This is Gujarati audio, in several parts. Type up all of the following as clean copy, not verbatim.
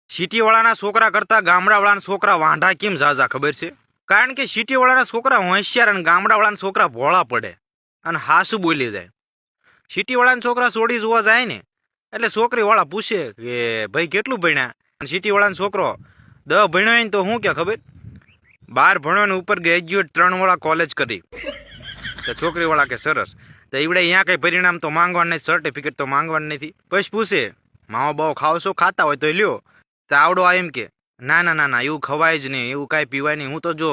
સિટીવાળાના છોકરા કરતા ગામડાવાળાના છોકરા વાંઢા કેમ ઝાઝા ખબર છે? કારણ કે સિટીવાળાના છોકરા હોશિયાર અને ગામડાવાળાના છોકરા ભોળા પડે અને હાસુ બોલી જાય. સિટીવાળાના છોકરા છોડી જોવા જાય ને એટલે છોકરીવાળા પૂછે કે ભાઈ કેટલું ભણ્યા? સિટીવાળાનો છોકરો 10 ભણ્યો હોય ને તો શું કે ખબર? 12 ભણ્યો ને ઉપર ગ્રેજ્યુએટ 3 વાળા કોલેજ કરી. તો છોકરીવાળા કે સરસ. તો એવડે અહીંયા કંઈ પરિણામ તો માંગવાનું નહીં, સર્ટિફિકેટ તો માંગવાનું નથી. પછી પૂછે માવો બાવો ખાવશો? ખાતા હોય તો લ્યો. તો આવડો આ એમ કે ના ના ના ના એવું ખવાય જ નહીં, એવું કાંઈ પીવાય નહીં. હું તો જો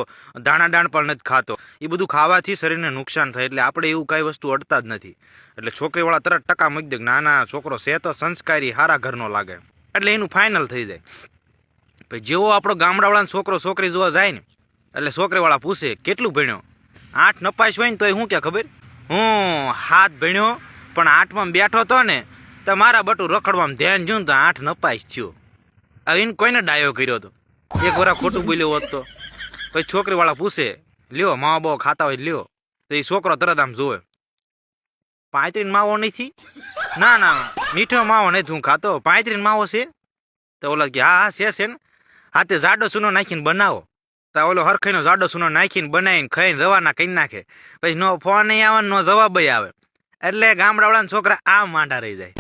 દાણા દાણ પણ નથી ખાતો. એ બધું ખાવાથી શરીરને નુકસાન થાય એટલે આપણે એવું કાંઈ વસ્તુ અડતા જ નથી. એટલે છોકરીવાળા તરત ટકા મૂકી દે ના ના છોકરો છે તો સંસ્કારી સારા ઘરનો લાગે, એટલે એનું ફાઇનલ થઈ જાય. પછી જેવો આપણો ગામડાવાળાનો છોકરો છોકરી જોવા જાય ને એટલે છોકરીવાળા પૂછે કેટલું ભણ્યો? 8 નપાસ હોય ને તો શું કે ખબર? હું 7 ભણ્યો પણ 8માં બેઠો તો ને તો મારા બટું રખડવામાં ધ્યાન જોયું તો 8 નપાસ થયો. હવે એને કોઈને ડાયો કર્યો હતો? એક વાર ખોટું બોલ્યો હોત તો. પછી છોકરીવાળા પૂછે લ્યો માવા બાવા ખાતા હોય લ્યો. તો એ છોકરો તરત આમ જોવે 35 માવો નથી? ના ના મીઠો માવો નથી હું ખાતો, 35 માવો છે? તો ઓલા કે હા હા છે ને. હા તે જાડો સૂનો નાખીને બનાવો. તો ઓલો હરખાઈનો જાડો સૂનો નાખીને બનાવીને ખાઈને રવાના કરી નાખે. પછી નો ફોન નહીં આવે નો જવાબ આવે. એટલે ગામડાવાળાના છોકરા આ માંડા રહી જાય.